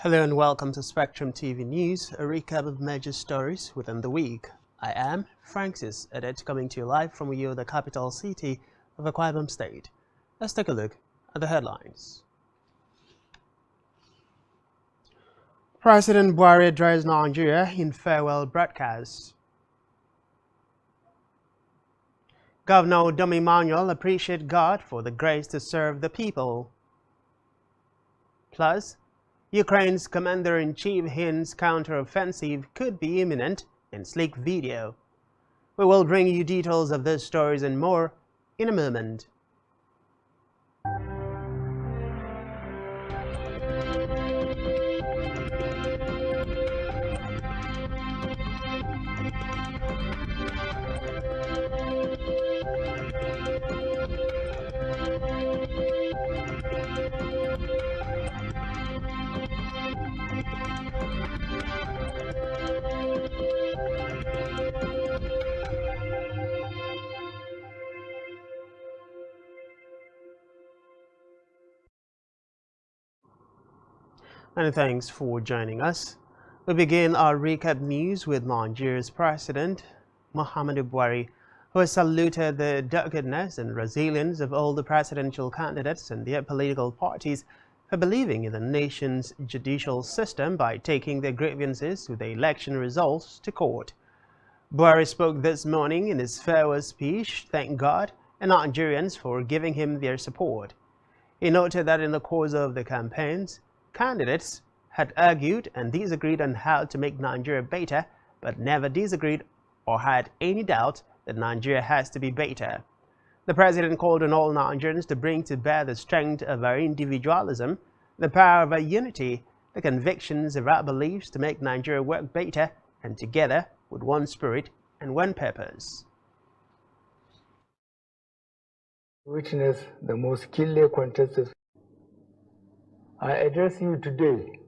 Hello and welcome to Spectrum TV News, a recap of major stories within the week. I am Francis Edet, coming to you live from Uyo, the capital city of Akwa Ibom State. Let's take a look at the headlines. President Buhari addressed Nigeria in farewell broadcast. Governor Dom Emmanuel appreciated God for the grace to serve the people. Plus, Ukraine's commander-in-chief hints counter-offensive could be imminent in sleek video. We will bring you details of these stories and more in a moment. And thanks for joining us. We begin our recap news with Nigeria's President Muhammadu Buhari, who has saluted the doggedness and resilience of all the presidential candidates and their political parties for believing in the nation's judicial system by taking their grievances with the election results to court. Buhari spoke this morning in his farewell speech, thanked God and Nigerians for giving him their support. He noted that in the course of the campaigns, candidates had argued and disagreed on how to make Nigeria better, but never disagreed or had any doubt that Nigeria has to be better. The president called on all Nigerians to bring to bear the strength of our individualism, the power of our unity, the convictions of our beliefs to make Nigeria work better and together with one spirit and one purpose. Witness the most keenly contested. I address you today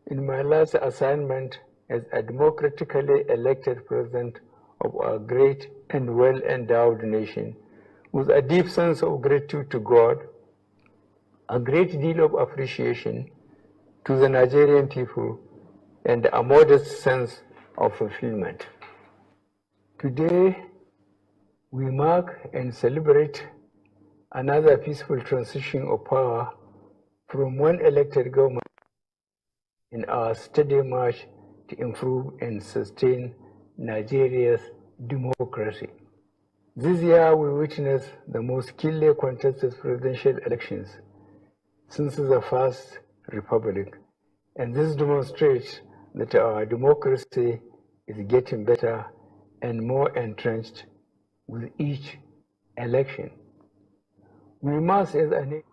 in my last assignment as a democratically elected president of our great and well-endowed nation, with a deep sense of gratitude to God, a great deal of appreciation to the Nigerian people, and a modest sense of fulfillment. Today, we mark and celebrate another peaceful transition of power from one elected government in our steady march to improve and sustain Nigeria's democracy. This year we witnessed the most keenly contested presidential elections since the First Republic, and this demonstrates that our democracy is getting better and more entrenched with each election. We must, as a nation.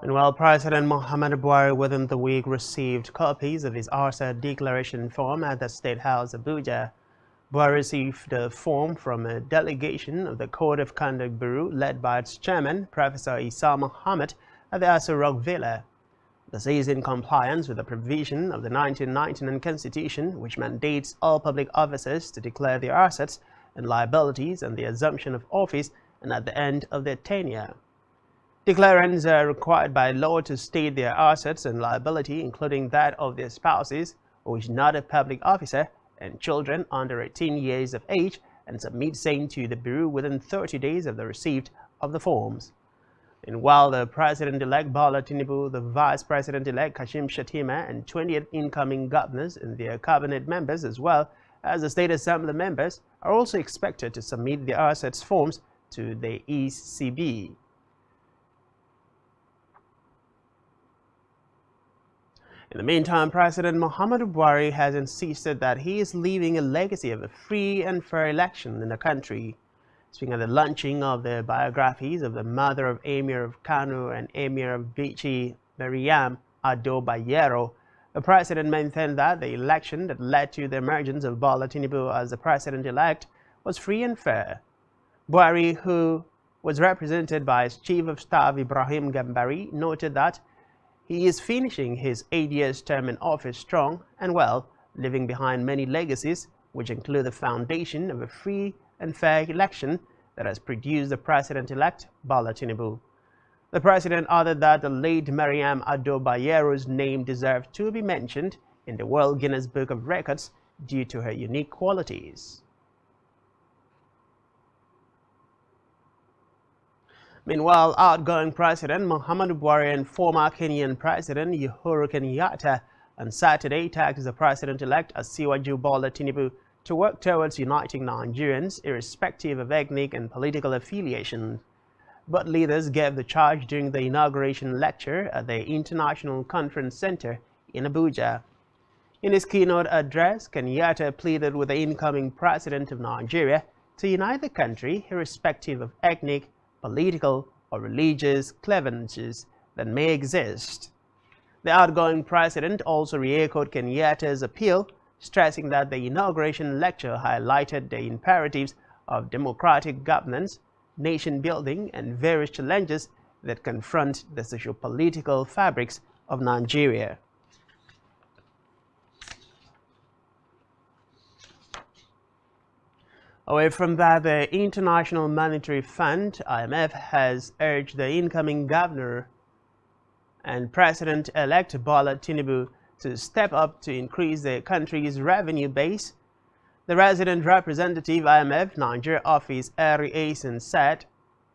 And while President Muhammadu Buhari within the week received copies of his ARSA declaration form at the State House, Abuja, Buhari received a form from a delegation of the Code of Conduct Bureau led by its chairman, Professor Isa Muhammad, at the Aso Rock Villa. This is in compliance with the provision of the 1999 Constitution, which mandates all public officers to declare their assets and liabilities and the assumption of office and at the end of their tenure. Declarants are required by law to state their assets and liability, including that of their spouses, who is not a public officer, and children under 18 years of age, and submit same to the Bureau within 30 days of the receipt of the forms. And while the President-elect Bola Tinubu, the Vice President-elect Kashim Shettima, and 28 incoming governors and their cabinet members, as well as the State Assembly members, are also expected to submit their assets forms to the ECB. In the meantime, President Muhammadu Buhari has insisted that he is leaving a legacy of a free and fair election in the country. Speaking at the launching of the biographies of the mother of Emir of Kano and Emir of Bichi, Maryam Ado Bayero, the president maintained that the election that led to the emergence of Bola Tinubu as the president-elect was free and fair. Buhari, who was represented by his Chief of Staff Ibrahim Gambari, noted that he is finishing his 8-year term in office strong and well, leaving behind many legacies, which include the foundation of a free and fair election that has produced the president-elect Bola Tinubu. The president added that the late Mariam Ado-Bayero's name deserved to be mentioned in the World Guinness Book of Records due to her unique qualities. Meanwhile, outgoing President Muhammadu Buhari and former Kenyan President Uhuru Kenyatta on Saturday tasked the President-elect Asiwaju Bola Tinubu to work towards uniting Nigerians irrespective of ethnic and political affiliation. Both leaders gave the charge during the inauguration lecture at the International Conference Center in Abuja. In his keynote address, Kenyatta pleaded with the incoming President of Nigeria to unite the country irrespective of ethnic, political, or religious cleavages that may exist. The outgoing president also re-echoed Kenyatta's appeal, stressing that the inauguration lecture highlighted the imperatives of democratic governance, nation-building, and various challenges that confront the socio-political fabrics of Nigeria. Away from that, the International Monetary Fund, IMF, has urged the incoming governor and President-elect Bola Tinubu to step up to increase the country's revenue base. The resident representative IMF Nigeria office, Eri Asen, said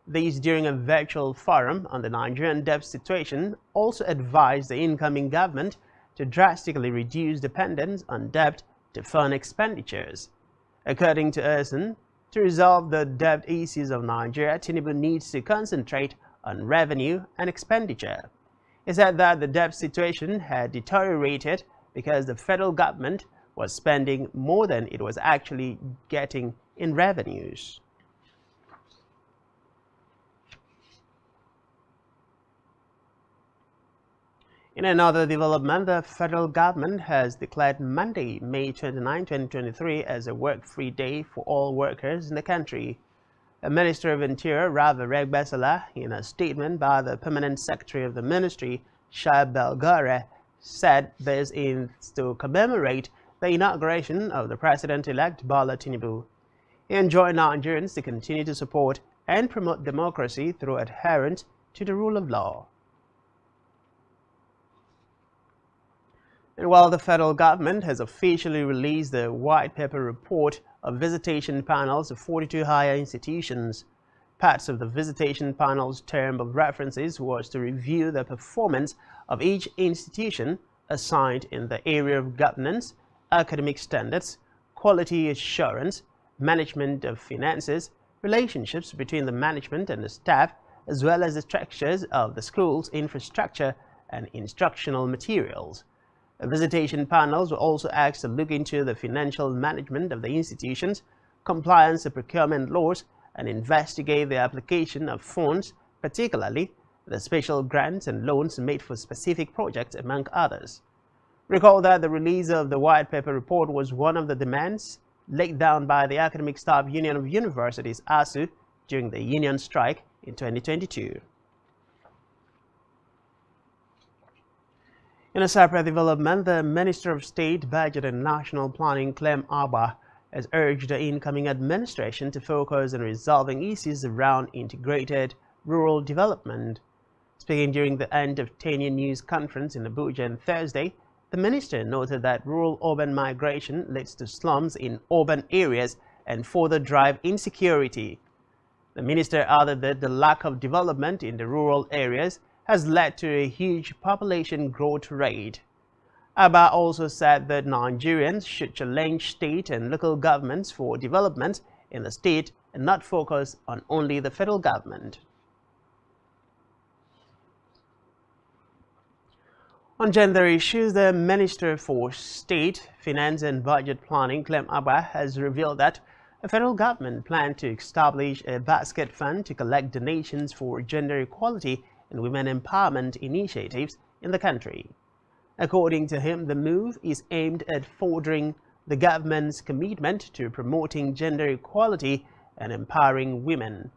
this during a virtual forum on the Nigerian debt situation, also advised the incoming government to drastically reduce dependence on debt to fund expenditures. According to Asen, to resolve the debt issues of Nigeria, Tinubu needs to concentrate on revenue and expenditure. He said that the debt situation had deteriorated because the federal government was spending more than it was actually getting in revenues. In another development, the federal government has declared Monday, May 29, 2023 as a work-free day for all workers in the country. The Minister of Interior, Ravi Regbesala, in a statement by the Permanent Secretary of the Ministry, Shaib Belgare, said this is to commemorate the inauguration of the President-elect Bola Tinubu. He enjoined Nigerians to continue to support and promote democracy through adherence to the rule of law. And while the federal government has officially released the white paper report of visitation panels of 42 higher institutions, parts of the visitation panel's term of references was to review the performance of each institution assigned in the area of governance, academic standards, quality assurance, management of finances, relationships between the management and the staff, as well as the structures of the school's infrastructure and instructional materials. The visitation panels were also asked to look into the financial management of the institutions, compliance with procurement laws, and investigate the application of funds, particularly the special grants and loans made for specific projects, among others. Recall that the release of the white paper report was one of the demands laid down by the Academic Staff Union of Universities, ASU, during the union strike in 2022. In a separate development, the Minister of State, Budget and National Planning, Clem Abba, has urged the incoming administration to focus on resolving issues around integrated rural development. Speaking during the end of tenure news conference in Abuja on Thursday, the minister noted that rural-urban migration leads to slums in urban areas and further drive insecurity. The minister added that the lack of development in the rural areas has led to a huge population growth rate. Abba also said that Nigerians should challenge state and local governments for development in the state and not focus on only the federal government. On gender issues, the Minister for State, Finance and Budget Planning, Clem Abba, has revealed that the federal government plans to establish a basket fund to collect donations for gender equality and women empowerment initiatives in the country. According to him, the move is aimed at furthering the government's commitment to promoting gender equality and empowering women.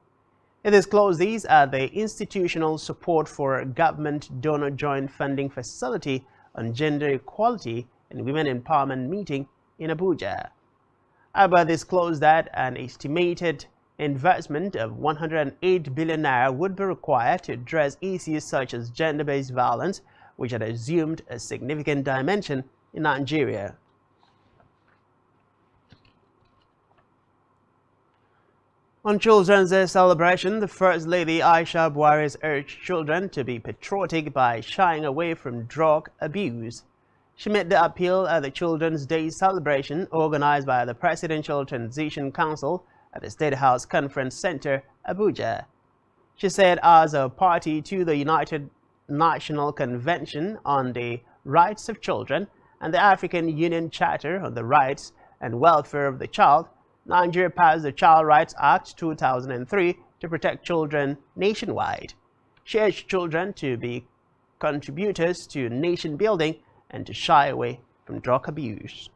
It disclosed these at the Institutional Support for Government Donor Joint Funding Facility on Gender Equality and Women Empowerment meeting in Abuja. Abba disclosed that an estimated investment of 108 billion naira would be required to address issues such as gender-based violence, which had assumed a significant dimension in Nigeria. On Children's Day celebration, the First Lady Aisha Buhari has urged children to be patriotic by shying away from drug abuse. She made the appeal at the Children's Day celebration organized by the Presidential Transition Council at the State House Conference Center, Abuja. She said as a party to the United National Convention on the Rights of Children and the African Union Charter on the Rights and Welfare of the Child, Nigeria passed the Child Rights Act 2003 to protect children nationwide. She urged children to be contributors to nation building and to shy away from drug abuse.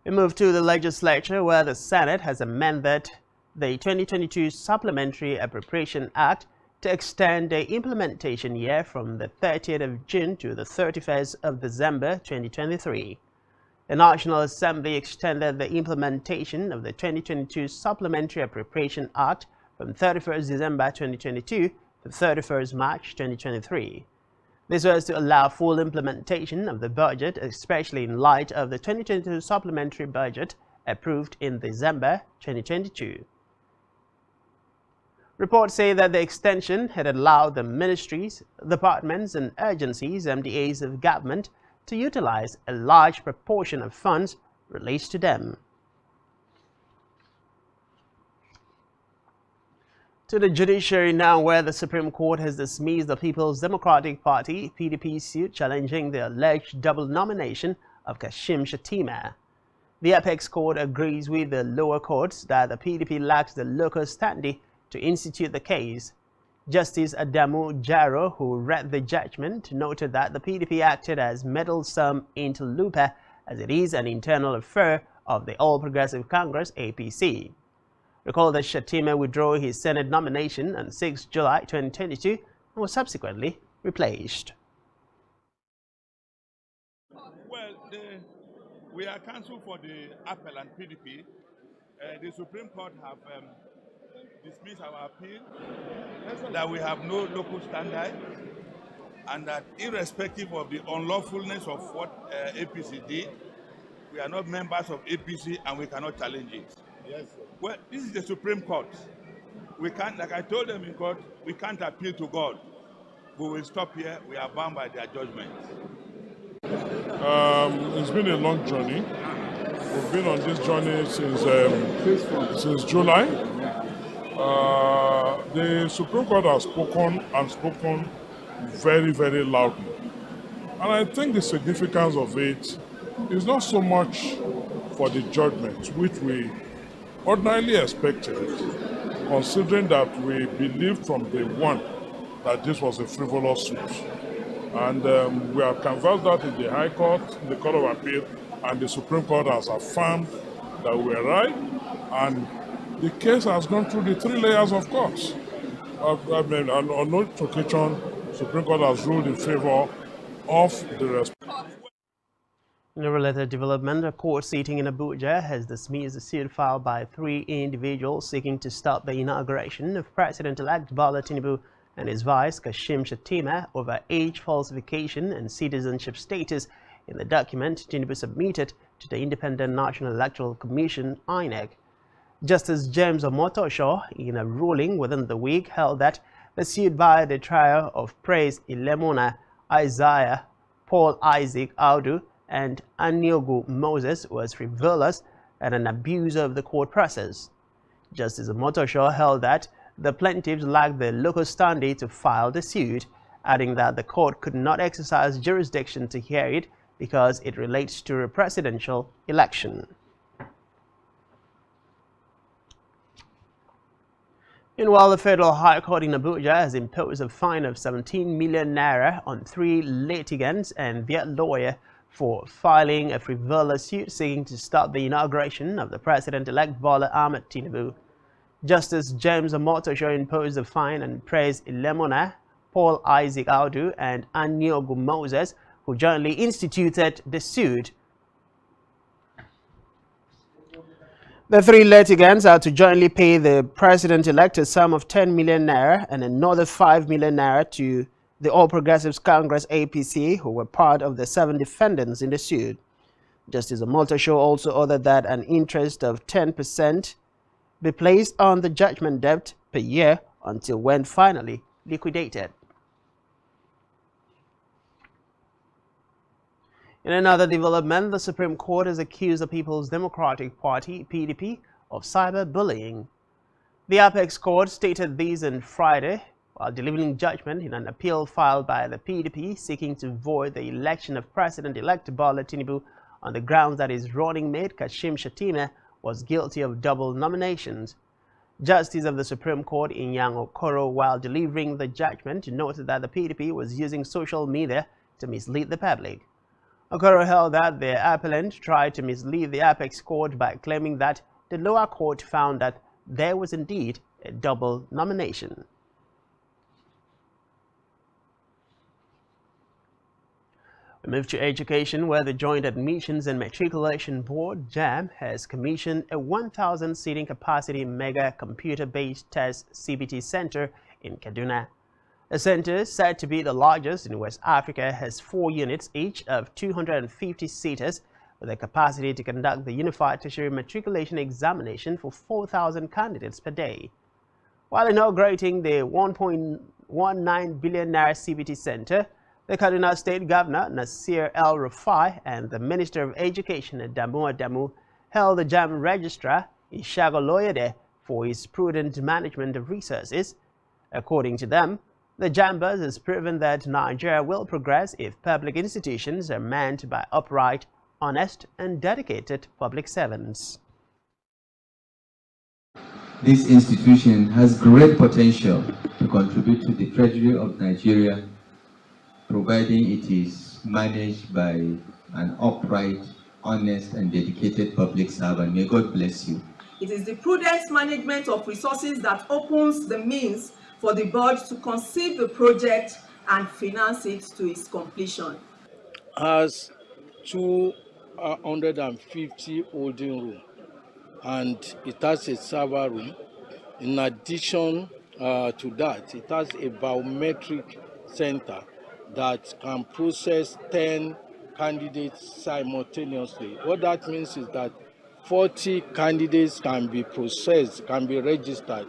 We move to the legislature, where the Senate has amended the 2022 Supplementary Appropriation Act to extend the implementation year from the 30th of June to the 31st of December 2023. The National Assembly extended the implementation of the 2022 Supplementary Appropriation Act from 31st December 2022 to 31st March 2023. This was to allow full implementation of the budget, especially in light of the 2022 supplementary budget approved in December 2022. Reports say that the extension had allowed the ministries, departments, and agencies, MDAs of government, to utilize a large proportion of funds released to them. To the judiciary now, where the Supreme Court has dismissed the People's Democratic Party (PDP) suit challenging the alleged double nomination of Kashim Shettima. The Apex Court agrees with the lower courts that the PDP lacks the local standing to institute the case. Justice Adamu Jaro, who read the judgment, noted that the PDP acted as meddlesome interloper, as it is an internal affair of the All Progressive Congress (APC). Recall that Shettima withdrew his Senate nomination on 6 July 2022 and was subsequently replaced. Well, we are counsel for the appellant PDP. The Supreme Court have dismissed our appeal, that we have no local standard, and that irrespective of the unlawfulness of what APC did, we are not members of APC and we cannot challenge it. Yes, sir. Well, this is the Supreme Court. We can't, like I told them in court, we can't appeal to God. We will stop here. We are bound by their judgment. It's been a long journey. We've been on this journey since July. The Supreme Court has spoken very, very loudly. And I think the significance of it is not so much for the judgment, which we ordinarily expected, considering that we believed from day one that this was a frivolous suit. And we have canvassed that in the High Court, in the Court of Appeal, and the Supreme Court has affirmed that we are right. And the case has gone through the 3 layers of courts. On no occasion, the Supreme Court has ruled in favor of the rest. In a related development, a court sitting in Abuja has dismissed a suit filed by 3 individuals seeking to stop the inauguration of President-elect Bola Tinubu and his vice Kashim Shettima over age falsification and citizenship status in the document Tinubu submitted to the Independent National Electoral Commission (INEC). Justice James Omotosho, in a ruling within the week, held that the suit by the trio of Praise Ilemona, Isaiah, Paul Isaac Audu, and Aniogu Moses was frivolous and an abuse of the court process. Justice Omotosho held that the plaintiffs lacked the local standing to file the suit, adding that the court could not exercise jurisdiction to hear it because it relates to a presidential election. Meanwhile, the Federal High Court in Abuja has imposed a fine of 17 million naira on 3 litigants and their lawyer for filing a frivolous suit seeking to stop the inauguration of the President-elect Bola Ahmed Tinubu. Justice James Omotosho imposed a fine on Praise Ilemona, Paul Isaac Audu, and Aniogu Moses, who jointly instituted the suit. The three litigants are to jointly pay the president-elect a sum of 10 million naira and another 5 million naira to the All Progressives Congress APC, who were part of the 7 defendants in the suit. Justice Omotosho also ordered that an interest of 10% be placed on the judgment debt per year until when finally liquidated. In another development, the Supreme Court has accused the People's Democratic Party, PDP, of cyberbullying. The Apex Court stated this on Friday while delivering judgment in an appeal filed by the PDP seeking to void the election of President-elect Bola Tinubu on the grounds that his running mate Kashim Shettima was guilty of double nominations. Justice of the Supreme Court Inyang Okoro, while delivering the judgment, noted that the PDP was using social media to mislead the public. Okoro held that the appellant tried to mislead the Apex Court by claiming that the lower court found that there was indeed a double nomination. We move to education, where the Joint Admissions and Matriculation Board, JAM, has commissioned a 1,000 seating capacity mega computer-based test CBT center in Kaduna. The center, said to be the largest in West Africa, has 4 units each of 250 seaters with the capacity to conduct the Unified Tertiary Matriculation Examination for 4,000 candidates per day. While inaugurating the 1.19 billion naira CBT center, the Kaduna State Governor Nasir El-Rufai and the Minister of Education Adamu Adamu held the JAM Registrar Ishago Loyede for his prudent management of resources. According to them, the JAMBers has proven that Nigeria will progress if public institutions are manned by upright, honest, and dedicated public servants. This institution has great potential to contribute to the treasury of Nigeria, providing it is managed by an upright, honest, and dedicated public servant. May God bless you. It is the prudent management of resources that opens the means for the board to conceive the project and finance it to its completion. Has 250 holding room and it has a server room. In addition to that, it has a biometric center that can process 10 candidates simultaneously. What that means is that 40 candidates can be processed, can be registered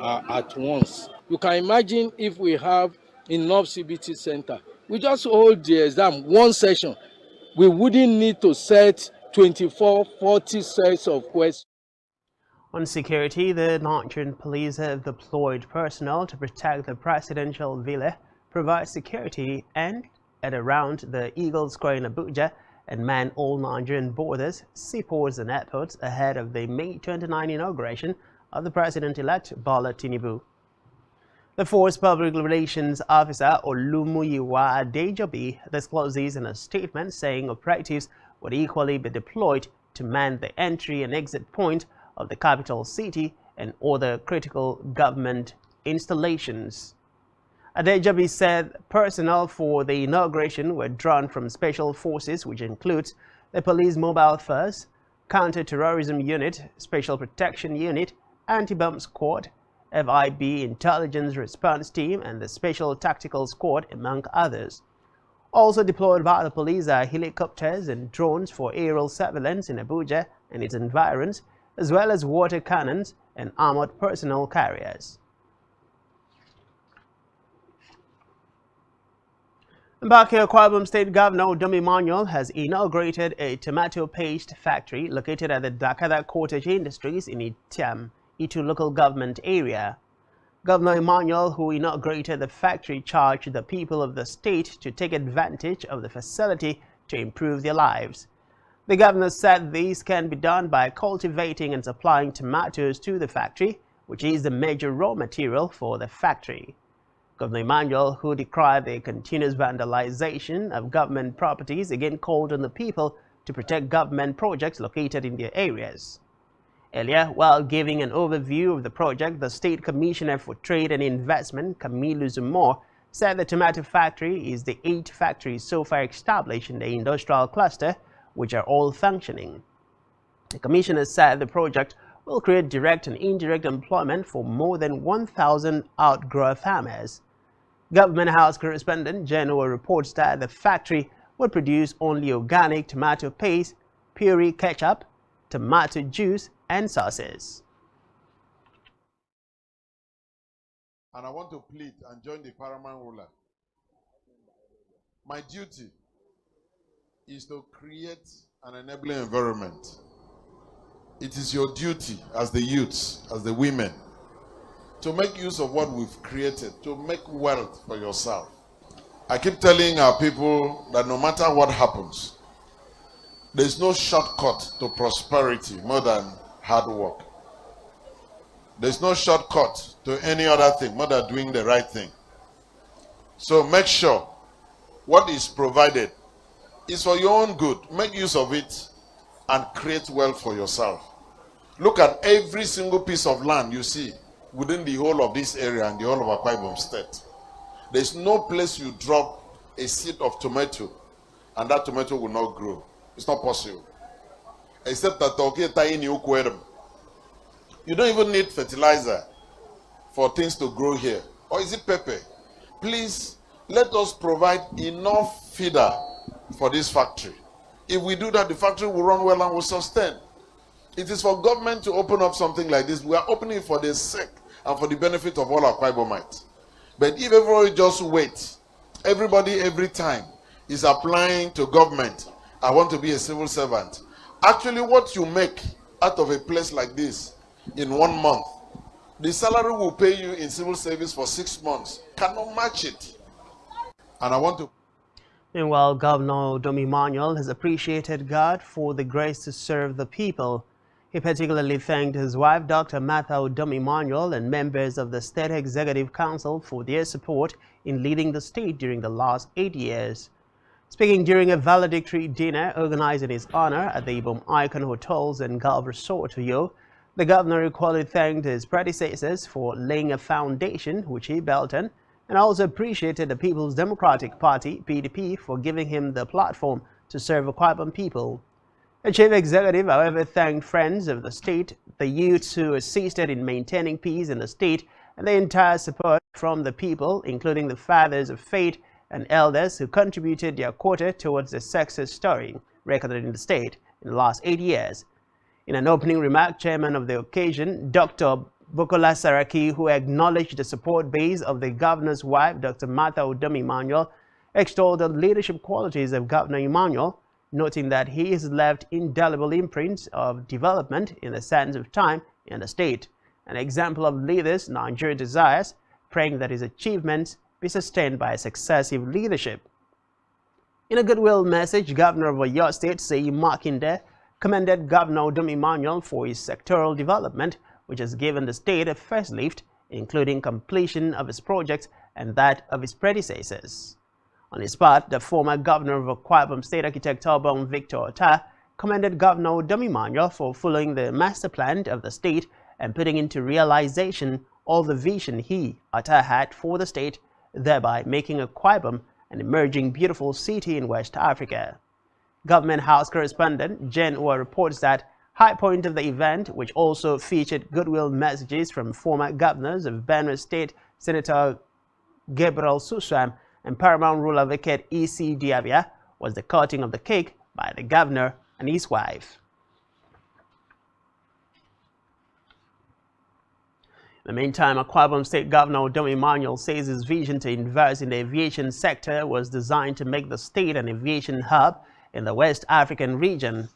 at once. You can imagine if we have enough CBT center, we just hold the exam one session. We wouldn't need to set 24, 40 sets of questions. On security, the Nigerian police have deployed personnel to protect the presidential villa, provide security and at around the Eagle Square in Abuja, and man all Nigerian borders, seaports and airports ahead of the May 29 inauguration of the President-elect Bola Tinubu. The Force Public Relations Officer Olumuyiwa Adejobi disclosed this in a statement, saying operatives would equally be deployed to man the entry and exit point of the capital city and other critical government installations. Adejobi said personnel for the inauguration were drawn from special forces, which includes the Police Mobile Force, Counter-Terrorism Unit, Special Protection Unit, Anti-Bomb Squad, FIB Intelligence Response Team, and the Special Tactical Squad, among others. Also deployed by the police are helicopters and drones for aerial surveillance in Abuja and its environs, as well as water cannons and armored personnel carriers. Back here, Akwa Ibom State Governor Udom Emmanuel has inaugurated a tomato paste factory located at the Dakada Cottage Industries in Itu local government area. Governor Emmanuel, who inaugurated the factory, charged the people of the state to take advantage of the facility to improve their lives. The governor said this can be done by cultivating and supplying tomatoes to the factory, which is the major raw material for the factory. Governor Emmanuel, who decried the continuous vandalization of government properties, again called on the people to protect government projects located in their areas. Earlier, while giving an overview of the project, the State Commissioner for Trade and Investment, Camille Zumo, said the tomato factory is the 8th factory so far established in the industrial cluster, which are all functioning. The commissioner said the project will create direct and indirect employment for more than 1,000 outgrower farmers. Government House correspondent Genoa reports that the factory will produce only organic tomato paste, puree ketchup, tomato juice, and sauces. And I want to plead and join the paramount ruler. My duty is to create an enabling environment. It is your duty as the youths, as the women, to make use of what we've created, to make wealth for yourself. I keep telling our people that no matter what happens, there's no shortcut to prosperity more than hard work. There's no shortcut to any other thing more than doing the right thing. So make sure what is provided is for your own good. Make use of it and create wealth for yourself. Look at every single piece of land you see within the whole of this area and the whole of Akwa Ibom State. There's no place you drop a seed of tomato and that tomato will not grow. It's not possible. Except that you don't even need fertilizer for things to grow here. Or is it pepper? Please, let us provide enough feeder for this factory. If we do that, the factory will run well and will sustain. It is for government to open up something like this. We are opening it for the sake and for the benefit of all our Akwa Ibomites. But if everybody just waits, everybody every time is applying to government, I want to be a civil servant. Actually, what you make out of a place like this in 1 month, the salary will pay you in civil service for 6 months. Cannot match it. And I want to... Meanwhile, Governor Domi Manuel has appreciated God for the grace to serve the people. He particularly thanked his wife, Dr. Martha Domi Manuel, and members of the State Executive Council for their support in leading the state during the last 8 years. Speaking during a valedictory dinner organized in his honor at the Ibom Icon Hotels and Golf Resort, Uyo, the governor equally thanked his predecessors for laying a foundation which he built on, and also appreciated the People's Democratic Party, PDP, for giving him the platform to serve Akwa Ibom people. The chief executive, however, thanked friends of the state, the youths who assisted in maintaining peace in the state, and the entire support from the people, including the fathers of faith and elders who contributed their quota towards the success story recorded in the state in the last 8 years. In an opening remark, chairman of the occasion, Dr. Bukola Saraki, who acknowledged the support base of the governor's wife, Dr. Martha Domi Manuel, extolled the leadership qualities of Governor Emmanuel, noting that he has left indelible imprints of development in the sands of time in the state, an example of leaders Nigeria desires, praying that his achievements be sustained by successive leadership. In a goodwill message, Governor of Oyo State, Seyi Makinde, commended Governor Domi Manuel for his sectoral development, which has given the state a first lift, including completion of its projects and that of its predecessors. On his part, the former governor of Akwa Ibom State, Architect Obong Victor Otta, commended Governor Domi Manuel for following the master plan of the state and putting into realization all the vision he, Otta, had for the state, thereby making Akwa Ibom an emerging beautiful city in West Africa. Government House correspondent Jen Uwa reports that high point of the event, which also featured goodwill messages from former governors of Benue State, Senator Gabriel Suswam, and Paramount Ruler Viket E.C. Diabia, was the cutting of the cake by the governor and his wife. In the meantime, Akwa Ibom State Governor Domi Manuel says his vision to invest in the aviation sector was designed to make the state an aviation hub in the West African region.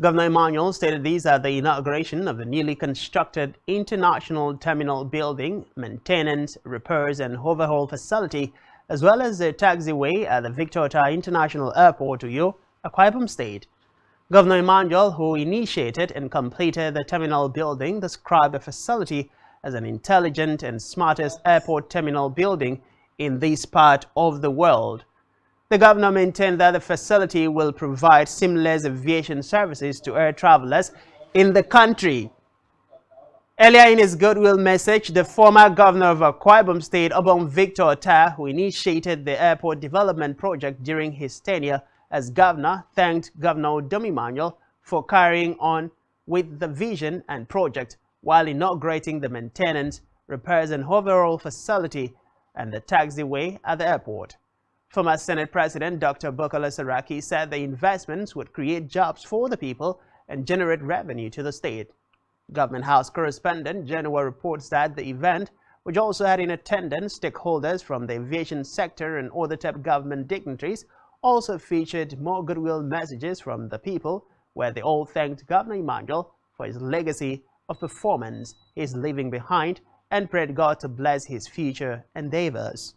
Governor Emmanuel stated these at the inauguration of the newly constructed International Terminal Building, Maintenance, Repairs and Overhaul Facility, as well as the taxiway at the Victor Otta International Airport, Uyo, Akwa Ibom State. Governor Emmanuel, who initiated and completed the terminal building, described the facility as an intelligent and smartest airport terminal building in this part of the world. The governor maintained that the facility will provide seamless aviation services to air travelers in the country. Earlier in his goodwill message, the former governor of Akwa Ibom State, Obong Victor Otta, who initiated the airport development project during his tenure as governor, thanked Governor Domi Manuel for carrying on with the vision and project while inaugurating the maintenance, repairs and overall facility and the taxiway at the airport. Former Senate President Dr. Bukola Saraki said the investments would create jobs for the people and generate revenue to the state. Government House correspondent Genoa reports that the event, which also had in attendance stakeholders from the aviation sector and other top government dignitaries, also featured more goodwill messages from the people, where they all thanked Governor Emmanuel for his legacy of performance he is leaving behind and prayed God to bless his future endeavors.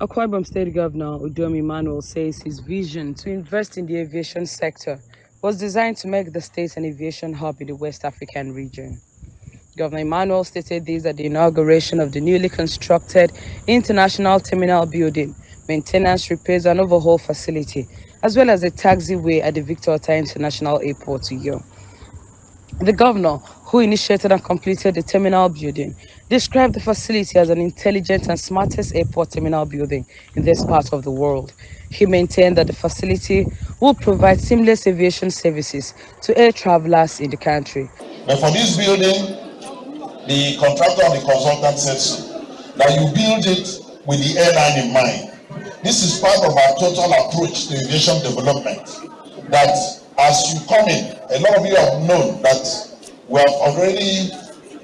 Akwa Ibom State Governor Udom Emmanuel says his vision to invest in the aviation sector was designed to make the state an aviation hub in the West African region. Governor Emmanuel stated this at the inauguration of the newly constructed International Terminal Building, maintenance, repairs and overhaul facility, as well as a taxiway at the Victor Ota International Airport to Uyo. The governor, who initiated and completed the terminal building, described the facility as an intelligent and smartest airport terminal building in this part of the world. He maintained that the facility will provide seamless aviation services to air travelers in the country. But for this building, the contractor and the consultant said so, that you build it with the airline in mind. This is part of our total approach to aviation development, that as you come in, a lot of you have known that we have already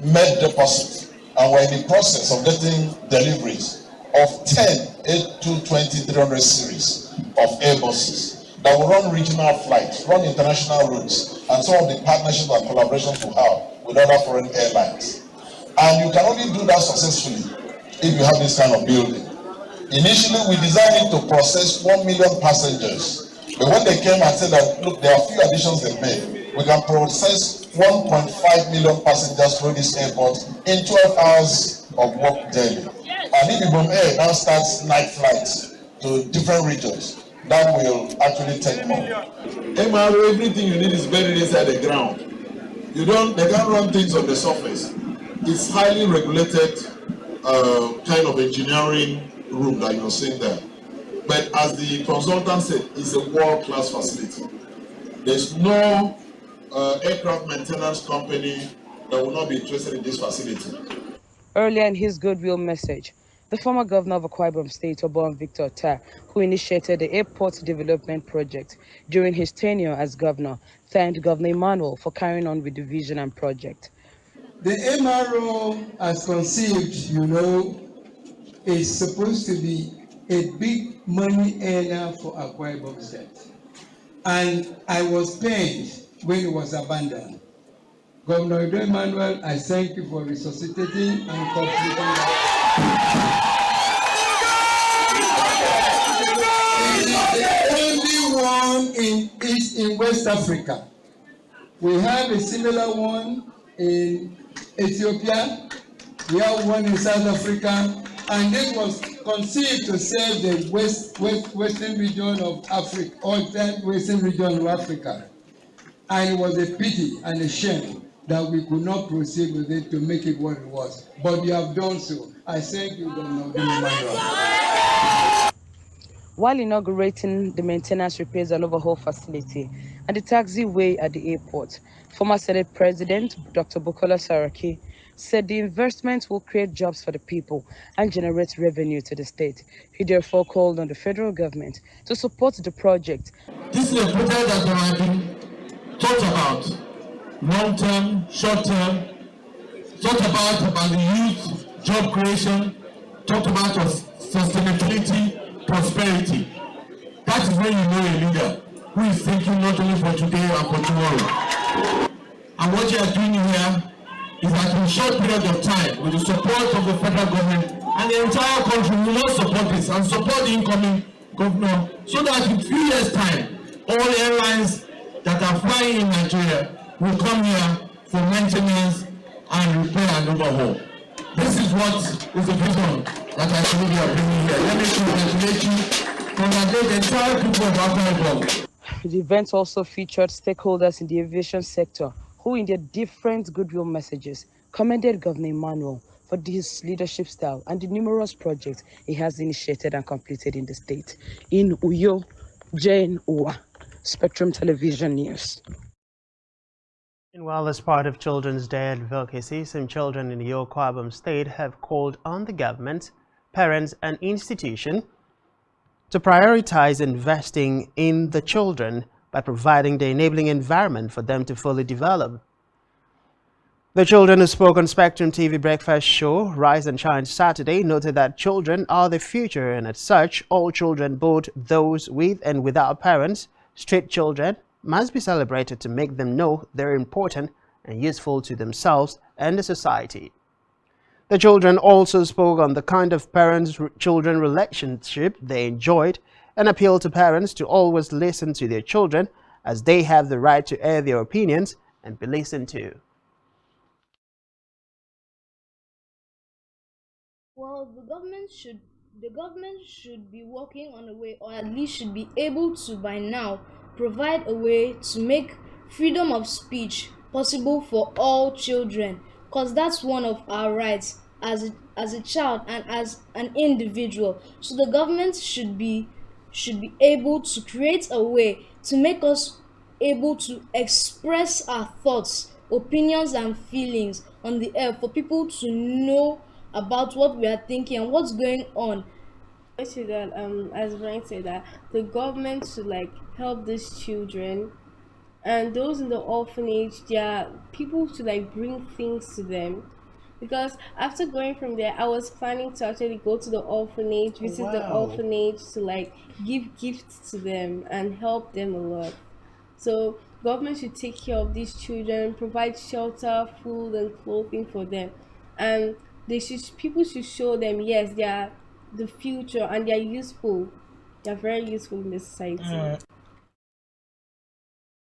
made deposits and we're in the process of getting deliveries of 10 A220-300 series of Airbuses that will run regional flights, run international routes, and some of the partnerships and collaborations we have with other foreign airlines. And you can only do that successfully if you have this kind of building. Initially, we designed it to process 1 million passengers. But when they came and said that, look, there are a few additions they made, we can process 1.5 million passengers through this airport in 12 hours of work daily. And if Ibom Air now starts night flights to different regions, that will actually take more. MRO, everything you need is buried inside the ground. They can't run things on the surface. It's highly regulated kind of engineering room that you're seeing there. But as the consultant said, it's a world-class facility. There's no aircraft maintenance company that will not be interested in this facility. Earlier in his goodwill message, the former governor of Akwa Ibom State, Obon Victor Ota, who initiated the airport development project during his tenure as governor, thanked Governor Emmanuel for carrying on with the vision and project. The MRO, as conceived, is supposed to be a big money earner for Akwa Ibom State. And I was pained when it was abandoned. Governor Udom Emmanuel, I thank you for resuscitating and completing that. It is the only one in West Africa. We have a similar one in Ethiopia. We have one in South Africa. And this was conceived to serve the western region of Africa, or the western region of Africa. And it was a pity and a shame that we could not proceed with it to make it what it was. But you have done so. I thank you, Governor Emmanuel. While inaugurating the maintenance, repairs and overhaul facility and the taxiway at the airport, former Senate President Dr. Bukola Saraki said the investment will create jobs for the people and generate revenue to the state. He therefore called on the federal government to support the project. This is a project that has been talked about, long-term, short-term, talked about the youth, job creation, talked about sustainability, prosperity. That is when you know a leader who is thinking not only for today and for tomorrow. And what you are doing here is that in a short period of time, with the support of the federal government and the entire country, will not support this and support the incoming governor, so that in a few years' time, all airlines that are flying in Nigeria will come here for maintenance and repair and overhaul. This is what is the vision that I believe you are bringing here. Let me congratulate the entire people of Akwa Ibom. The event also featured stakeholders in the aviation sector who, in their different goodwill messages, commended Governor Emmanuel for his leadership style and the numerous projects he has initiated and completed in the state. In Uyo, Jane Uwa, Spectrum Television News. Meanwhile, as part of Children's Day advocacy, some children in the Akwa Ibom State have called on the government, parents, and institutions to prioritize investing in the children by providing the enabling environment for them to fully develop. The children who spoke on Spectrum TV Breakfast Show, Rise and Shine Saturday, noted that children are the future, and as such, all children, both those with and without parents, street children, must be celebrated to make them know they're important and useful to themselves and the society. The children also spoke on the kind of parents-children relationship they enjoyed and appealed to parents to always listen to their children, as they have the right to air their opinions and be listened to. Well, the government should be working on a way, or at least should be able to by now provide a way to make freedom of speech possible for all children, because that's one of our rights as a child and as an individual. So the government should be able to create a way to make us able to express our thoughts, opinions, and feelings on the air, for people to know about what we are thinking and what's going on. That as Brian said, that the government should help these children, and those in the orphanage, there are people to bring things to them, because after going from there, I was planning to actually go to the orphanage, visit the orphanage, to give gifts to them and help them a lot. So government should take care of these children, provide shelter, food, and clothing for them, and people should show them, yes, they are the future and they are useful. They are very useful in the society.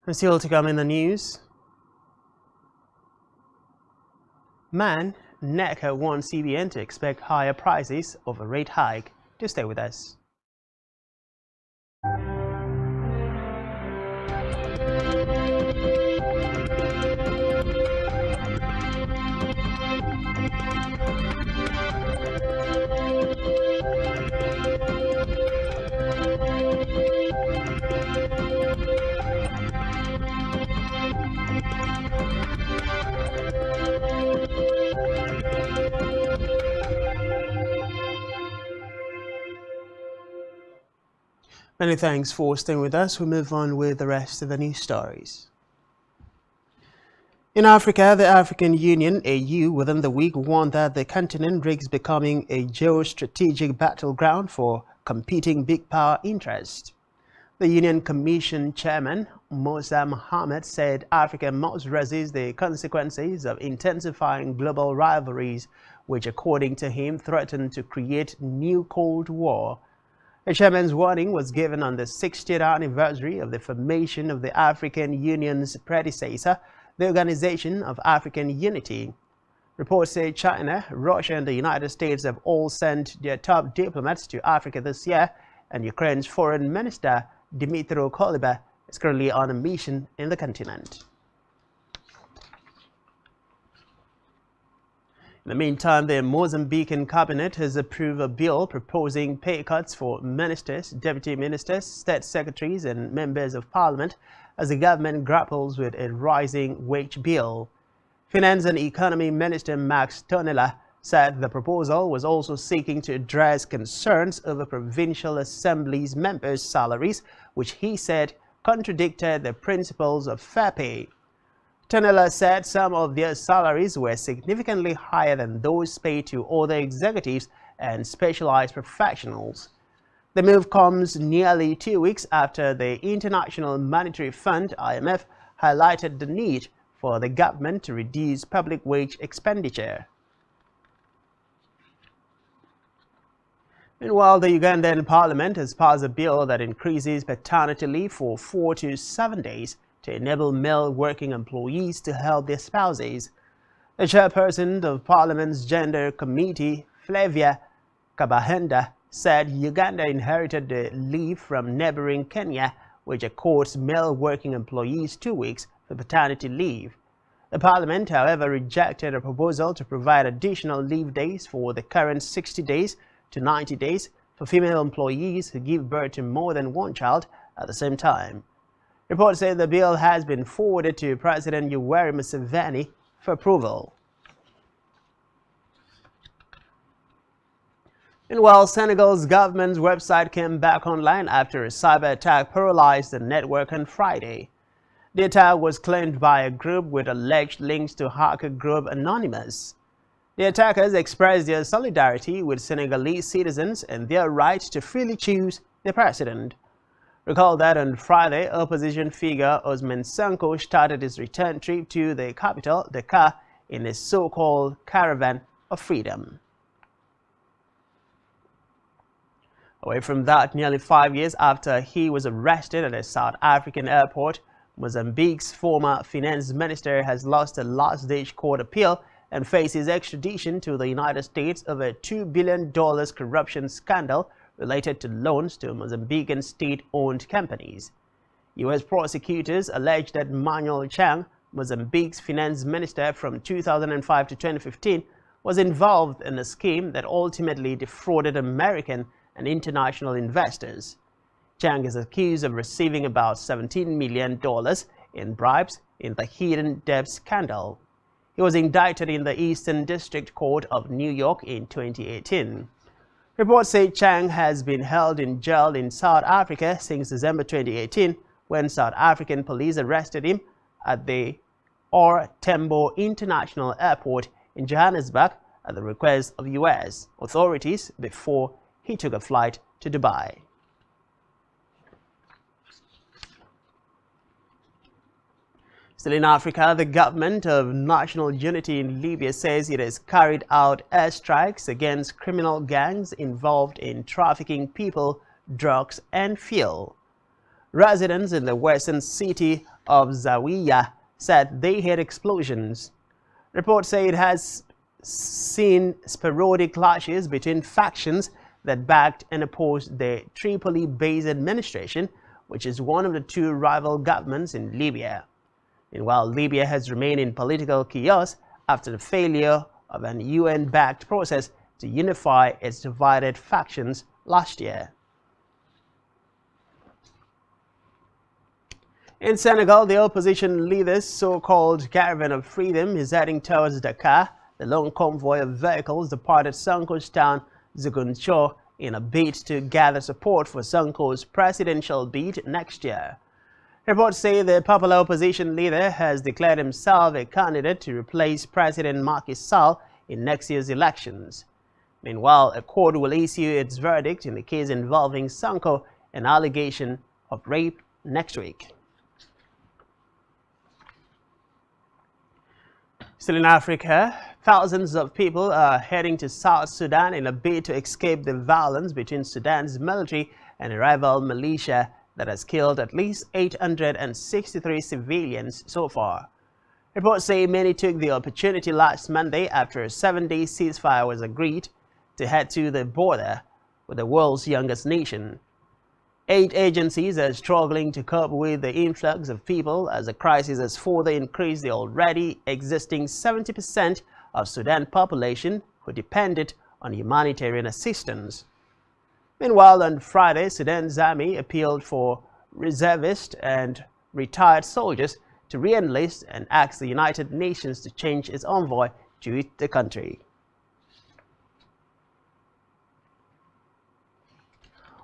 And still to come in the news, man, NECA wants CBN to expect higher prices of a rate hike. Do stay with us. Many thanks for staying with us. We move on with the rest of the news stories. In Africa, the African Union, AU, within the week warned that the continent risks becoming a geostrategic battleground for competing big power interests. The Union Commission Chairman, Musa Mohammed, said Africa must resist the consequences of intensifying global rivalries, which, according to him, threaten to create new Cold War. The chairman's warning was given on the 60th anniversary of the formation of the African Union's predecessor, the Organization of African Unity. Reports say China, Russia, and the United States have all sent their top diplomats to Africa this year, and Ukraine's Foreign Minister, Dmytro Kuleba, is currently on a mission in the continent. In the meantime, the Mozambican cabinet has approved a bill proposing pay cuts for ministers, deputy ministers, state secretaries, and members of parliament as the government grapples with a rising wage bill. Finance and Economy Minister Max Tonela said the proposal was also seeking to address concerns over provincial assemblies members' salaries, which he said contradicted the principles of fair pay. Tonela said some of their salaries were significantly higher than those paid to other executives and specialized professionals. The move comes nearly 2 weeks after the International Monetary Fund, IMF, highlighted the need for the government to reduce public wage expenditure. Meanwhile, the Ugandan parliament has passed a bill that increases paternity leave for 4 to 7 days to enable male working employees to help their spouses. The chairperson of Parliament's Gender Committee, Flavia Kabahenda, said Uganda inherited the leave from neighboring Kenya, which accords male working employees 2 weeks for paternity leave. The Parliament, however, rejected a proposal to provide additional leave days for the current 60 days to 90 days for female employees who give birth to more than one child at the same time. Reports say the bill has been forwarded to President Yoweri Museveni for approval. Meanwhile, Senegal's government's website came back online after a cyber attack paralyzed the network on Friday. The attack was claimed by a group with alleged links to hacker group Anonymous. The attackers expressed their solidarity with Senegalese citizens and their right to freely choose their president. Recall that on Friday, opposition figure Ousmane Sonko started his return trip to the capital, Dakar, in a so-called caravan of freedom. Away from that, nearly 5 years after he was arrested at a South African airport, Mozambique's former finance minister has lost a last-ditch court appeal and faces extradition to the United States over a $2 billion corruption scandal related to loans to Mozambican state-owned companies. U.S. prosecutors allege that Manuel Chang, Mozambique's finance minister from 2005 to 2015, was involved in a scheme that ultimately defrauded American and international investors. Chang is accused of receiving about $17 million in bribes in the hidden debt scandal. He was indicted in the Eastern District Court of New York in 2018. Reports say Chang has been held in jail in South Africa since December 2018, when South African police arrested him at the OR Tambo International Airport in Johannesburg at the request of U.S. authorities before he took a flight to Dubai. Still in Africa, the government of national unity in Libya says it has carried out airstrikes against criminal gangs involved in trafficking people, drugs, and fuel. Residents in the western city of Zawiya said they heard explosions. Reports say it has seen sporadic clashes between factions that backed and opposed the Tripoli-based administration, which is one of the two rival governments in Libya. Meanwhile, Libya has remained in political chaos after the failure of an UN-backed process to unify its divided factions last year. In Senegal, the opposition leader's so-called caravan of freedom is heading towards Dakar. The long convoy of vehicles departed Sonko's town, Ziguinchor, in a bid to gather support for Sonko's presidential bid next year. Reports say the popular opposition leader has declared himself a candidate to replace President Macky Sall in next year's elections. Meanwhile, a court will issue its verdict in the case involving Sonko, an allegation of rape, next week. Still in Africa, thousands of people are heading to South Sudan in a bid to escape the violence between Sudan's military and a rival militia that has killed at least 863 civilians so far. Reports say many took the opportunity last Monday after a 7-day ceasefire was agreed to head to the border with the world's youngest nation. 8 agencies are struggling to cope with the influx of people as the crisis has further increased the already existing 70% of Sudan population who depended on humanitarian assistance. Meanwhile, on Friday, Sudan's army appealed for reservists and retired soldiers to re-enlist and asked the United Nations to change its envoy to the country.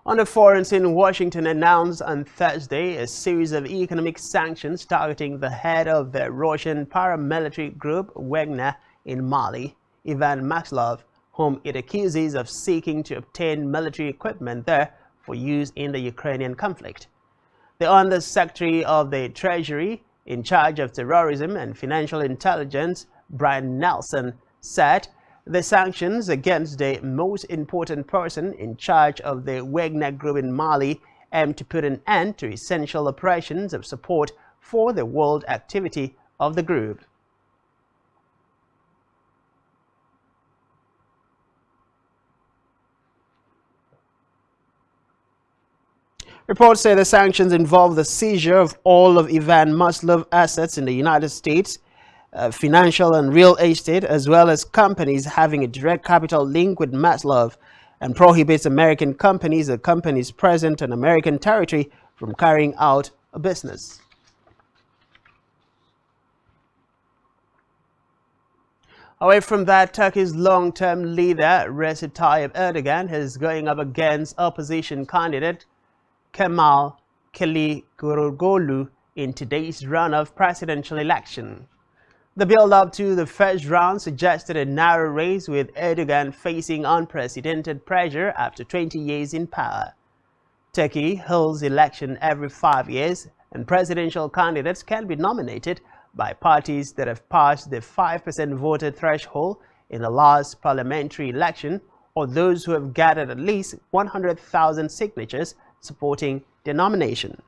On the foreign scene, Washington announced on Thursday a series of economic sanctions targeting the head of the Russian paramilitary group Wagner in Mali, Ivan Maxlov, whom it accuses of seeking to obtain military equipment there for use in the Ukrainian conflict. The Under-Secretary of the Treasury in charge of terrorism and financial intelligence, Brian Nelson, said the sanctions against the most important person in charge of the Wagner Group in Mali aim to put an end to essential operations of support for the world activity of the group. Reports say the sanctions involve the seizure of all of Ivan Maslov's assets in the United States, financial and real estate, as well as companies having a direct capital link with Maslov, and prohibits American companies or companies present on American territory from carrying out a business. Away from that, Turkey's long-term leader Recep Tayyip Erdogan is going up against opposition candidate Kemal Kılıçdaroğlu in today's runoff presidential election. The build-up to the first round suggested a narrow race, with Erdogan facing unprecedented pressure after 20 years in power. Turkey holds election every 5 years, and presidential candidates can be nominated by parties that have passed the 5% voter threshold in the last parliamentary election, or those who have gathered at least 100,000 signatures supporting their nomination.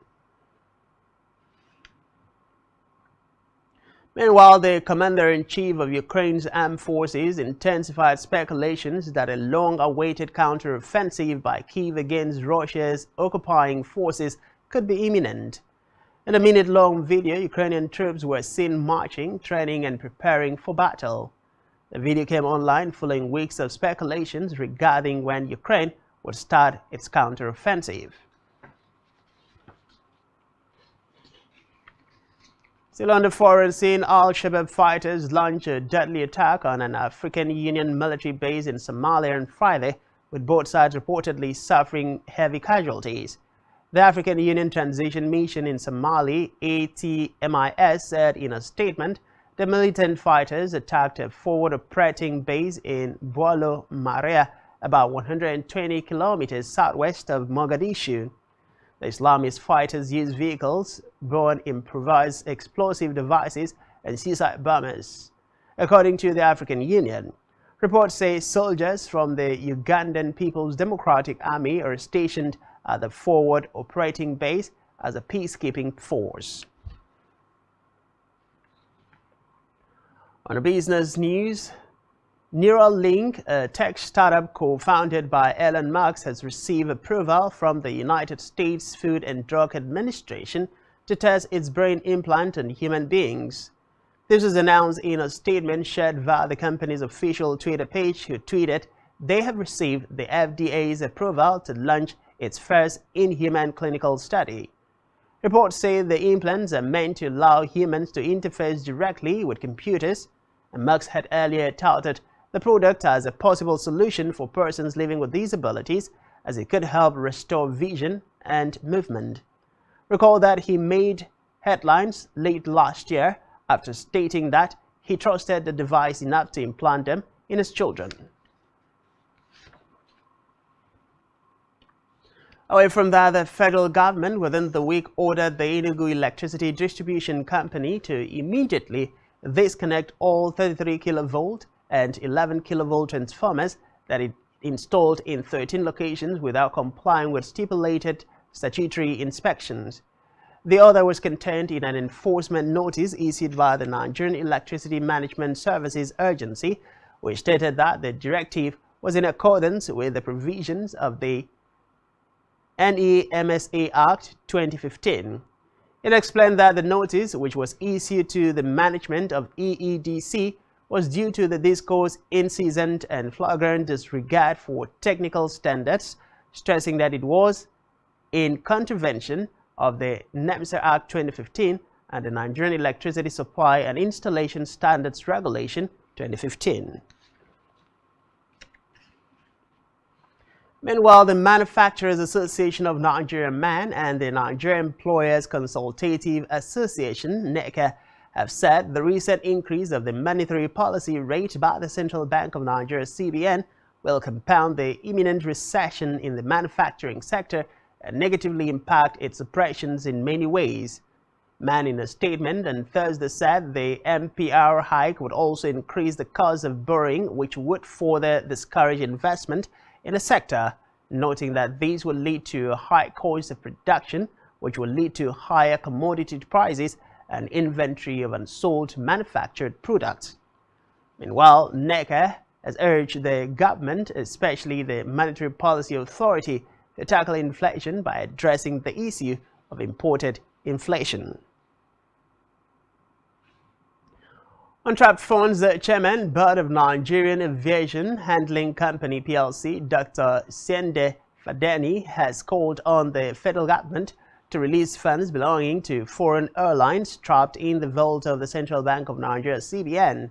Meanwhile, the commander-in-chief of Ukraine's armed forces intensified speculations that a long-awaited counter-offensive by Kyiv against Russia's occupying forces could be imminent. In a minute-long video, Ukrainian troops were seen marching, training and preparing for battle. The video came online following weeks of speculations regarding when Ukraine would start its counter-offensive. Still on the foreign scene, Al-Shabaab fighters launched a deadly attack on an African Union military base in Somalia on Friday, with both sides reportedly suffering heavy casualties. The African Union Transition Mission in Somalia, ATMIS, said in a statement the militant fighters attacked a forward operating base in Bwalo Maria, about 120 kilometers southwest of Mogadishu. The Islamist fighters used vehicles, borne improvised explosive devices, and suicide bombers. According to the African Union, reports say soldiers from the Ugandan People's Democratic Army are stationed at the forward operating base as a peacekeeping force. On the business news, Neuralink, a tech startup co-founded by Elon Musk, has received approval from the United States Food and Drug Administration to test its brain implant on human beings. This was announced in a statement shared via the company's official Twitter page, who tweeted they have received the FDA's approval to launch its first in-human clinical study. Reports say the implants are meant to allow humans to interface directly with computers, and Musk had earlier touted the product as a possible solution for persons living with disabilities, as it could help restore vision and movement. Recall that he made headlines late last year after stating that he trusted the device enough to implant them in his children. Away from that, the federal government within the week ordered the Enugu Electricity Distribution Company to immediately disconnect all 33 kilovolt and 11 kilovolt transformers that it installed in 13 locations without complying with stipulated statutory inspections. The order was contained in an enforcement notice issued by the Nigerian Electricity Management Services Agency, which stated that the directive was in accordance with the provisions of the NEMSA Act 2015. It explained that the notice, which was issued to the management of EEDC, was due to the DISCO's incessant and flagrant disregard for technical standards, stressing that it was in contravention of the NEMSA Act 2015 and the Nigerian Electricity Supply and Installation Standards Regulation 2015. Meanwhile, the Manufacturers Association of Nigeria (MAN) and the Nigeria Employers Consultative Association (NECA) have said the recent increase of the monetary policy rate by the Central Bank of Nigeria (CBN) will compound the imminent recession in the manufacturing sector and negatively impact its operations in many ways. MAN, in a statement on Thursday, said the MPR hike would also increase the cost of borrowing, which would further discourage investment in the sector, noting that these will lead to a high cost of production, which will lead to higher commodity prices and inventory of unsold manufactured products. Meanwhile, NECA has urged the government, especially the Monetary Policy Authority, to tackle inflation by addressing the issue of imported inflation. On trap funds, the chairman board of Nigerian Aviation Handling Company PLC, Dr. Sende Fadeni, has called on the federal government to release funds belonging to foreign airlines trapped in the vault of the Central Bank of Nigeria (CBN).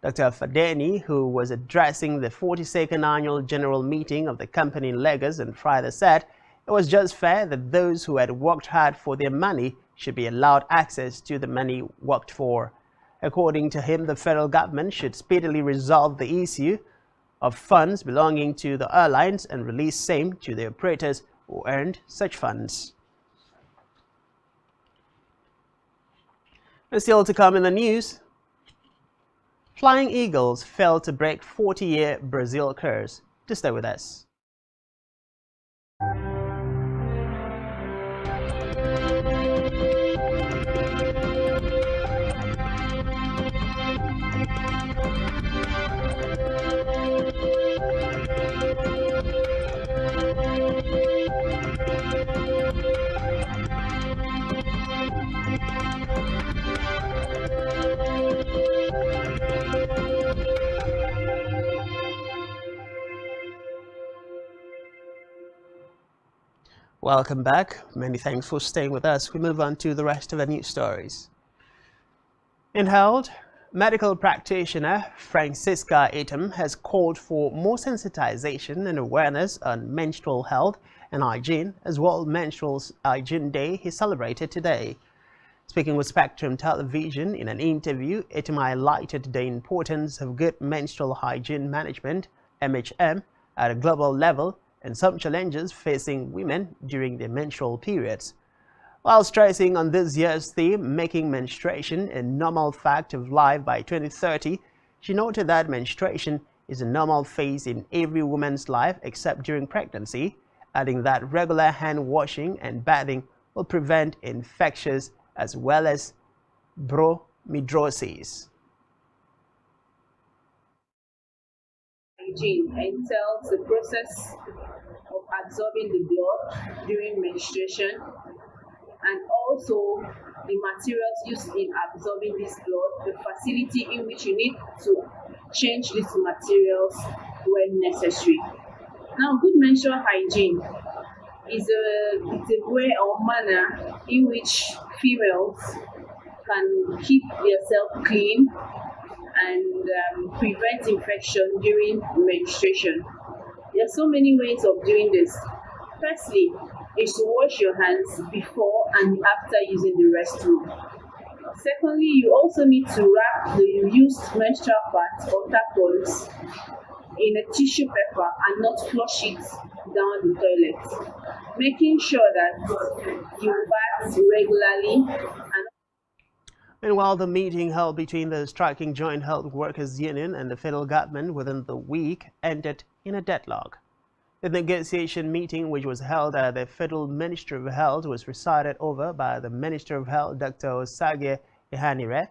Dr. Fadeni, who was addressing the 42nd annual general meeting of the company in Lagos on Friday, said it was just fair that those who had worked hard for their money should be allowed access to the money worked for. According to him, the federal government should speedily resolve the issue of funds belonging to the airlines and release same to the operators who earned such funds. And still to come in the news, Flying Eagles failed to break 40-year Brazil curse. To stay with us. Welcome back. Many thanks for staying with us. We move on to the rest of the news stories. In health, medical practitioner Francisca Item has called for more sensitization and awareness on menstrual health and hygiene as World Menstrual Hygiene Day is celebrated today. Speaking with Spectrum Television in an interview, Item highlighted the importance of good menstrual hygiene management, MHM, at a global level and some challenges facing women during their menstrual periods. While stressing on this year's theme, making menstruation a normal fact of life by 2030, she noted that menstruation is a normal phase in every woman's life except during pregnancy, adding that regular hand washing and bathing will prevent infections as well as bromidrosis. Hygiene entails the process of absorbing the blood during menstruation and also the materials used in absorbing this blood, the facility in which you need to change these materials when necessary. Now, good menstrual hygiene is a way or manner in which females can keep themselves clean and prevent infection during menstruation. There are so many ways of doing this. Firstly, is to wash your hands before and after using the restroom. Secondly, you also need to wrap the used menstrual pads or tampons in a tissue paper and not flush it down the toilet. Making sure that you bath regularly. Meanwhile, the meeting held between the striking Joint Health Workers Union and the federal government within the week ended in a deadlock. The negotiation meeting, which was held at the Federal Ministry of Health, was presided over by the Minister of Health, Dr. Osage Ihanire.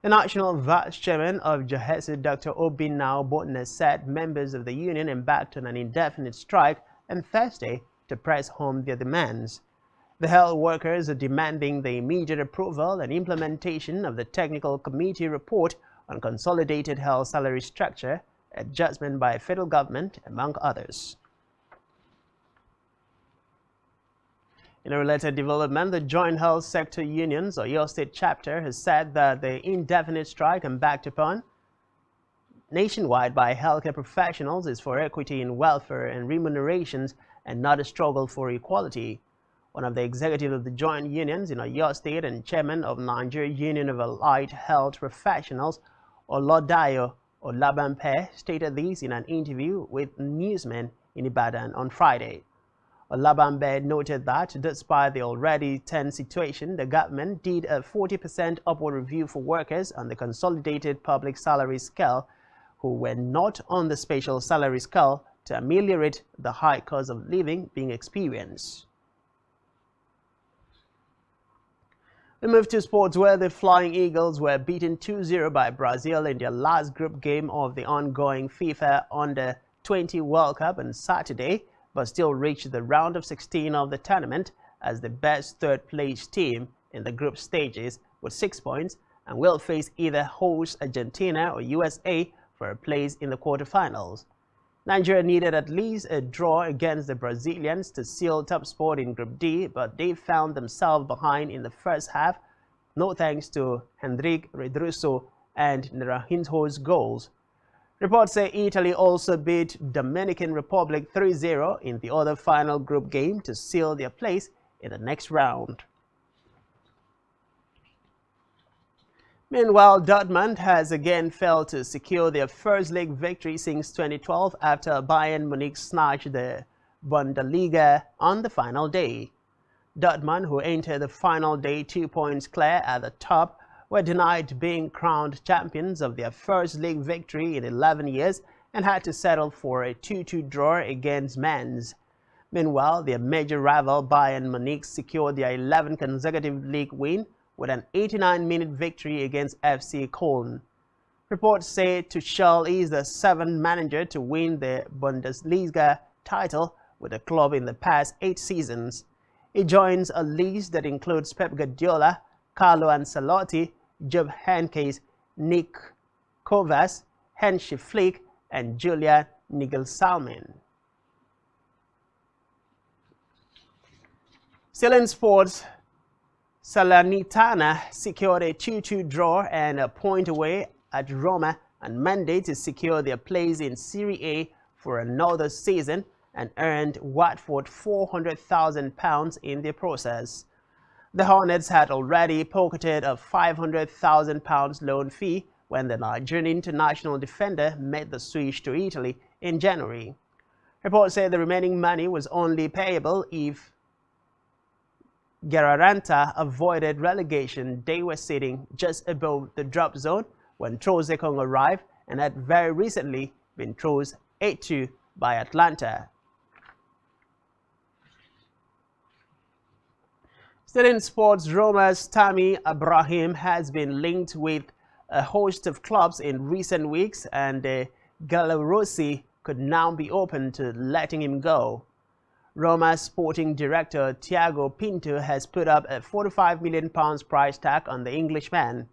The National Vice Chairman of JHESU, Dr. Obinna Botner, said members of the union embarked on an indefinite strike on Thursday to press home their demands. The health workers are demanding the immediate approval and implementation of the Technical Committee report on consolidated health salary structure, adjustment by federal government, among others. In a related development, the Joint Health Sector Union's Oyo State chapter has said that the indefinite strike embarked upon nationwide by healthcare professionals is for equity in welfare and remunerations and not a struggle for equality. One of the executives of the joint unions in Oyo State and chairman of Nigeria Union of Allied Health Professionals, Olodayo Olabampe, stated this in an interview with newsmen in Ibadan on Friday. Olabambe noted that despite the already tense situation, the government did a 40% upward review for workers on the consolidated public salary scale who were not on the special salary scale to ameliorate the high cost of living being experienced. We move to sports, where the Flying Eagles were beaten 2-0 by Brazil in their last group game of the ongoing FIFA Under-20 World Cup on Saturday, but still reached the round of 16 of the tournament as the best third-place team in the group stages with 6 points and will face either host Argentina or USA for a place in the quarterfinals. Nigeria needed at least a draw against the Brazilians to seal top spot in Group D, but they found themselves behind in the first half, no thanks to Hendrik Redruso and Nerahinho's goals. Reports say Italy also beat Dominican Republic 3-0 in the other final group game to seal their place in the next round. Meanwhile, Dortmund has again failed to secure their first league victory since 2012 after Bayern Munich snatched the Bundesliga on the final day. Dortmund, who entered the final day 2 points clear at the top, were denied being crowned champions of their first league victory in 11 years and had to settle for a 2-2 draw against Mainz. Meanwhile, their major rival Bayern Munich secured their 11th consecutive league win with an 89-minute victory against FC Köln. Reports say Tuchel is the 7th manager to win the Bundesliga title with the club in the past 8 seasons. He joins a list that includes Pep Guardiola, Carlo Ancelotti, Jupp Heynckes, Nick Kovac, Hansi Flick, and Julian Nagelsmann. Still in sports, Salernitana secured a 2-2 draw and a point away at Roma on Monday to secure their place in Serie A for another season and earned Watford £400,000 in the process. The Hornets had already pocketed a £500,000 loan fee when the Nigerian international defender made the switch to Italy in January. Reports say the remaining money was only payable if Gararanta avoided relegation. They were sitting just above the drop zone when Trozekong arrived and had very recently been troused 8-2 by Atlanta. Still in sports, Roma's Tammy Abraham has been linked with a host of clubs in recent weeks, and Gallarossi could now be open to letting him go. Roma's sporting director Thiago Pinto has put up a £45 million price tag on the Englishman.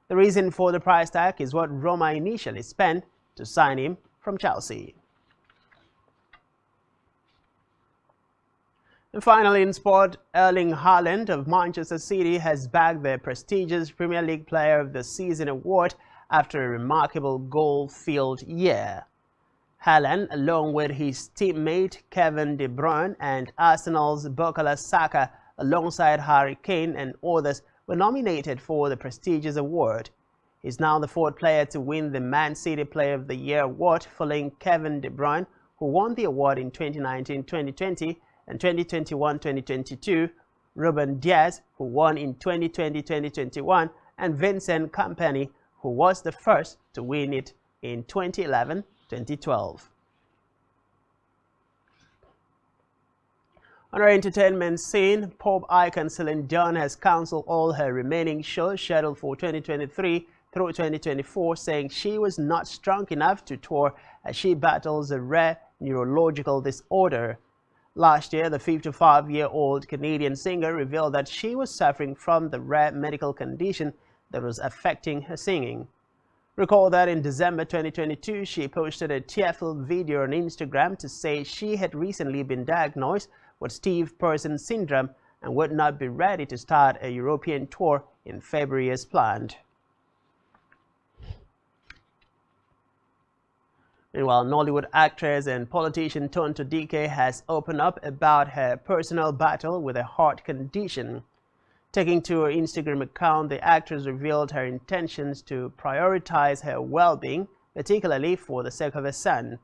The reason for the price tag is what Roma initially spent to sign him from Chelsea. And finally in sport, Erling Haaland of Manchester City has bagged the prestigious Premier League Player of the Season award after a remarkable goal-filled year. Haaland, along with his teammate Kevin De Bruyne and Arsenal's Bukayo Saka, alongside Harry Kane and others, were nominated for the prestigious award. He's now the 4th player to win the Man City Player of the Year award, following Kevin De Bruyne, who won the award in 2019-2020 and 2021-2022, Ruben Diaz, who won in 2020-2021, and Vincent Kompany, who was the first to win it in 2011-2012. On our entertainment scene, pop icon Celine Dion has cancelled all her remaining shows scheduled for 2023 through 2024, saying she was not strong enough to tour as she battles a rare neurological disorder. Last year, the 55-year-old Canadian singer revealed that she was suffering from the rare medical condition that was affecting her singing. Recall that in December 2022, she posted a tearful video on Instagram to say she had recently been diagnosed with Steve-Person syndrome and would not be ready to start a European tour in February as planned. Meanwhile, Nollywood actress and politician Tonto Dike has opened up about her personal battle with a heart condition. Taking to her Instagram account, the actress revealed her intentions to prioritize her well-being, particularly for the sake of her son.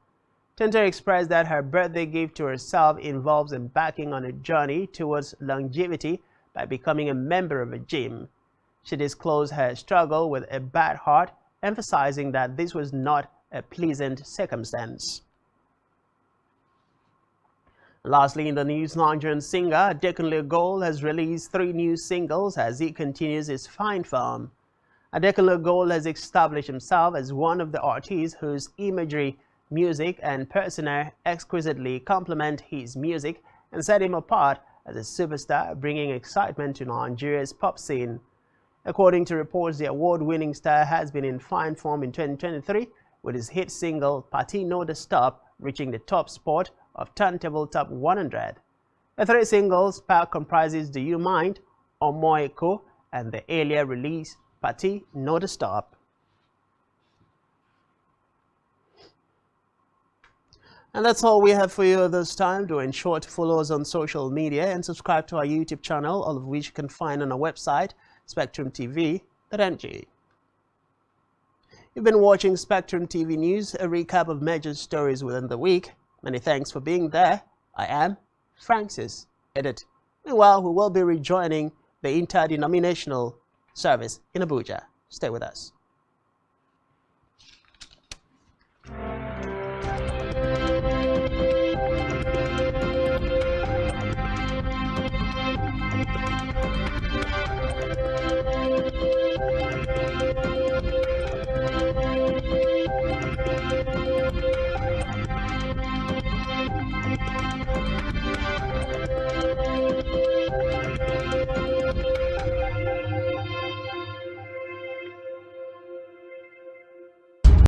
Tonto expressed that her birthday gift to herself involves embarking on a journey towards longevity by becoming a member of a gym. She disclosed her struggle with a bad heart, emphasizing that this was not a pleasant circumstance. Lastly, in the news, Nigerian singer Adekunle Gold has released 3 new singles as he continues his fine form. Adekunle Gold has established himself as one of the artists whose imagery, music, and persona exquisitely complement his music and set him apart as a superstar, bringing excitement to Nigeria's pop scene. According to reports, the award-winning star has been in fine form in 2023, with his hit single Party No The Stop reaching the top spot of Turntable Top 100. The three singles pack comprises Do You Mind, Omoeko, and the earlier release Party No to Stop. And that's all we have for you this time. Do ensure to follow us on social media and subscribe to our YouTube channel, all of which you can find on our website, spectrumtv.ng. You've been watching Spectrum TV News, a recap of major stories within the week. Many thanks for being there. I am Francis Edit. Meanwhile, we will be rejoining the interdenominational service in Abuja. Stay with us.